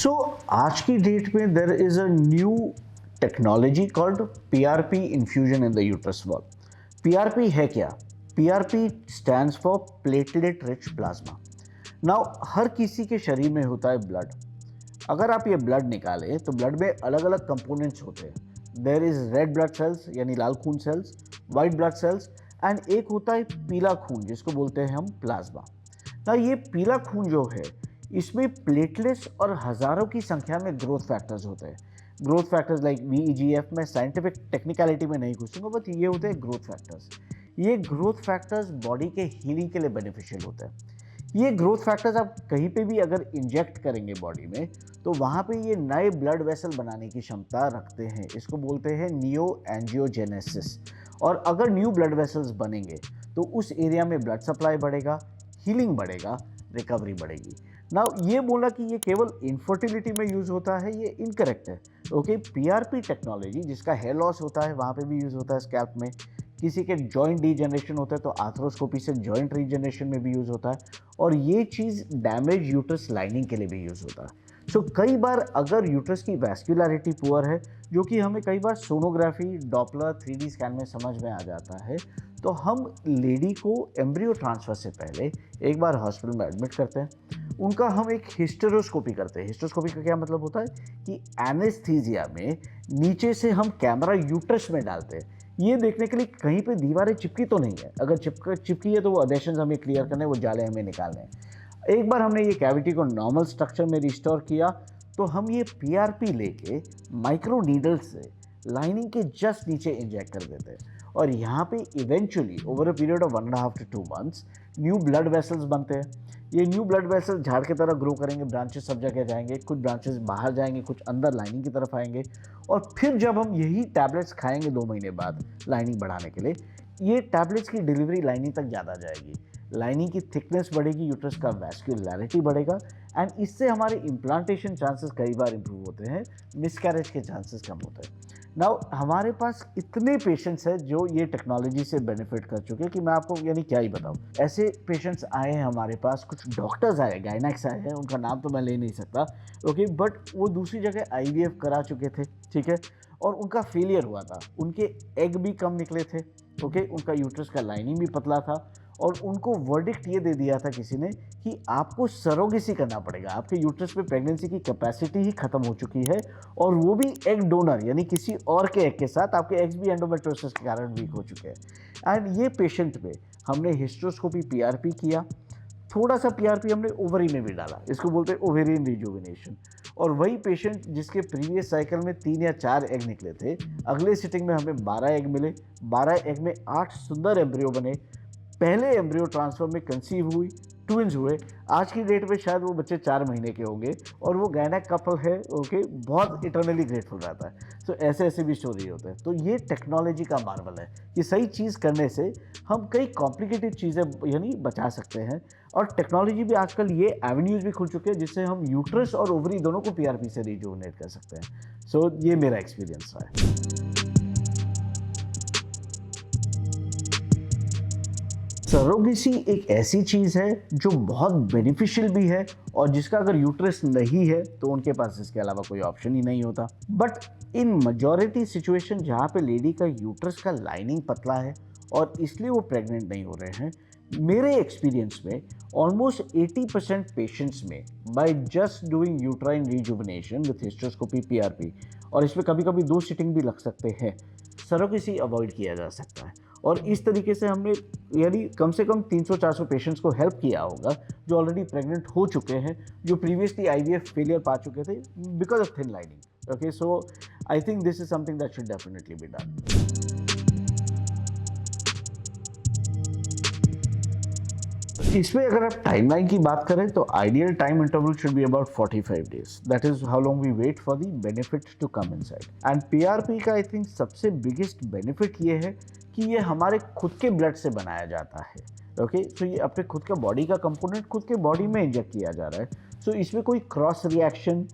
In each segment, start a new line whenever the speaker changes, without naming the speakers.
सो आज की डेट में there is a new technology called PRP infusion in the uterus wall. PRP है क्या? PRP stands for platelet rich plasma. Now हर किसी के शरीर में होता है ब्लड। अगर आप ये ब्लड निकालें तो ब्लड में अलग अलग कंपोनेंट्स होते हैं। There is red blood cells यानी लाल खून cells, white blood cells, and एक होता है पीला खून जिसको बोलते हैं हम प्लाज्मा। ना ये पीला खून जो है इसमें प्लेटलेट्स और हजारों की संख्या में ग्रोथ फैक्टर्स होते हैं। ग्रोथ फैक्टर्स लाइक वीईजीएफ में साइंटिफिक टेक्निकलिटी में नहीं घुसूंगा, बट ये होते हैं ग्रोथ फैक्टर्स। ये ग्रोथ फैक्टर्स बॉडी के हीलिंग के लिए बेनिफिशियल होते हैं। ये ग्रोथ फैक्टर्स आप कहीं पे भी अगर इंजेक्ट करेंगे बॉडी में तो वहाँ पे ये नए ब्लड वेसल बनाने की क्षमता रखते हैं। इसको बोलते हैं नियो एंजियोजेनेसिस। और अगर न्यू ब्लड वेसल्स बनेंगे तो उस एरिया में ब्लड सप्लाई बढ़ेगा, हीलिंग बढ़ेगा, रिकवरी बढ़ेगी। ना ये बोला कि ये केवल इनफर्टिलिटी में यूज होता है, ये इनकरेक्ट है। ओके, पीआरपी टेक्नोलॉजी जिसका हेयर लॉस होता है वहाँ पे भी यूज होता है स्कैल्प में। किसी के जॉइंट डीजनरेशन होता है तो आर्थ्रोस्कोपी से जॉइंट रीजनरेशन में भी यूज होता है। और ये चीज़ डैमेज यूट्रस लाइनिंग के लिए भी यूज होता है। सो कई बार अगर यूट्रस की वैस्कुलरिटी पुअर है, जो कि हमें कई बार सोनोग्राफी, डॉपलर, 3D स्कैन में समझ में आ जाता है, तो हम लेडी को एम्ब्रियो ट्रांसफर से पहले एक बार हॉस्पिटल में एडमिट करते हैं। उनका हम एक हिस्टेरोस्कोपी करते हैं। हिस्टेरोस्कोपी का क्या मतलब होता है कि एनेस्थीसिया में नीचे से हम कैमरा यूट्रस में डालते हैं, ये देखने के लिए कहीं पे दीवारें चिपकी तो नहीं है। अगर चिपकी है तो वो अडेशंस हमें क्लियर करने, वो जाले हमें निकालने हैं। एक बार हमने ये कैविटी को नॉर्मल स्ट्रक्चर में रिस्टोर किया तो हम ये पीआरपी लेके माइक्रो नीडल से लाइनिंग के जस्ट नीचे इंजेक्ट कर देते हैं। और यहाँ पे eventually over a period of 1.5 to 2 months new blood vessels बनते हैं। ये न्यू ब्लड वेसल्स झाड़ की तरह ग्रो करेंगे, ब्रांचेस सब जगह जाएंगे, कुछ ब्रांचेस बाहर जाएंगे, कुछ अंदर लाइनिंग की तरफ आएंगे। और फिर जब हम यही टैबलेट्स खाएंगे 2 महीने बाद लाइनिंग बढ़ाने के लिए, ये टैबलेट्स की डिलीवरी लाइनिंग तक ज़्यादा जाएगी, लाइनिंग की थिकनेस बढ़ेगी, यूट्रस का वैस्कुलरिटी बढ़ेगा, एंड इससे हमारे इम्प्लांटेशन चांसेस कई बार इंप्रूव होते हैं, मिसकैरेज के चांसेस कम होते हैं। नाउ हमारे पास इतने पेशेंट्स हैं जो ये टेक्नोलॉजी से बेनिफिट कर चुके हैं कि मैं आपको यानी क्या ही बताऊं। ऐसे पेशेंट्स आए हैं हमारे पास, कुछ डॉक्टर्स आए, गायनेक्स आए हैं, उनका नाम तो मैं ले नहीं सकता, ओके, बट वो दूसरी जगह आईवीएफ करा चुके थे, ठीक है, और उनका फेलियर हुआ था, उनके एग भी कम निकले थे, ओके, उनका यूट्रस का लाइनिंग भी पतला था, और उनको वर्डिक्ट ये दे दिया था किसी ने कि आपको सरोगेसी करना पड़ेगा, आपके यूट्रस में प्रेगनेंसी की कैपेसिटी ही खत्म हो चुकी है, और वो भी एग डोनर यानी किसी और के एग के साथ, आपके एग्स भी एंडोमेट्रियोसिस के कारण वीक हो चुके हैं। एंड ये पेशेंट में हमने हिस्ट्रोस्कोपी पीआरपी किया, थोड़ा सा पीआरपी हमने ओवरी में भी डाला, इसको बोलते हैं ओवेरियन रिजुविनेशन। और वही पेशेंट जिसके प्रीवियस साइकिल में 3 या 4 एग निकले थे, अगले सिटिंग में हमें 12 एग मिले, 12 एग में 8 सुंदर एम्ब्रियो बने, पहले एम्ब्रियो ट्रांसफर में कंसीव हुई, ट्विंस हुए। आज की डेट में शायद वो बच्चे 4 महीने के होंगे, और वो गायनेक कपल है, ओके, बहुत इटर्नली ग्रेटफुल रहता है। सो ऐसे ऐसे भी स्टोरी होते हैं। तो ये टेक्नोलॉजी का मार्वल है कि सही चीज़ करने से हम कई कॉम्प्लिकेटेड चीज़ें यानी बचा सकते हैं। और टेक्नोलॉजी भी आजकल ये एवेन्यूज़ भी खुल चुके हैं जिससे हम यूट्रस और ओवरी दोनों को पीआरपी से रिजुविनेट कर सकते हैं। सो ये मेरा एक्सपीरियंस रहा है। सरोगेसी एक ऐसी चीज़ है जो बहुत बेनिफिशियल भी है, और जिसका अगर यूट्रस नहीं है तो उनके पास इसके अलावा कोई ऑप्शन ही नहीं होता। बट इन मेजॉरिटी सिचुएशन जहाँ पे लेडी का यूट्रस का लाइनिंग पतला है और इसलिए वो प्रेग्नेंट नहीं हो रहे हैं, मेरे एक्सपीरियंस में ऑलमोस्ट 80% पेशेंट्स में by just doing uterine rejuvenation with hysteroscopy PRP, और इसमें कभी कभी 2 सिटिंग भी लग सकते हैं, सरोगेसी अवॉइड किया जा सकता है। और इस तरीके से हमने यानी कम से कम 300-400 पेशेंट्स को हेल्प किया होगा जो ऑलरेडी प्रेग्नेंट हो चुके हैं, जो प्रीवियसली आईवीएफ फेलियर पा चुके थे because of thin lining. Okay, so I think this is something that should definitely be done. इसमें अगर आप टाइमलाइन की बात करें तो ideal time interval should be about 45 days। That is how long we wait for the benefit to come inside. And PRP का I think सबसे biggest benefit ये है कि ये हमारे खुद के ब्लड से बनाया जाता है। ओके, सो ये अपने खुद का बॉडी का कंपोनेंट खुद के बॉडी में इंजेक्ट किया जा रहा है। सो इसमें कोई cross reaction,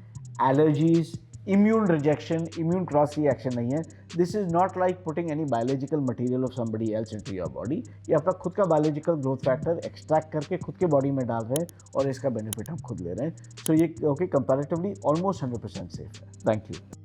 allergies, immune rejection, immune cross reaction नहीं है। This is not like putting any biological material of somebody else into your body. ये अपना खुद का बायोलॉजिकल ग्रोथ फैक्टर एक्सट्रैक्ट करके खुद के बॉडी में डाल रहे हैं और इसका बेनिफिट हम खुद ले रहे हैं। सो ये ओके, कंपैरेटिवली ऑलमोस्ट 100% सेफ है। Thank you.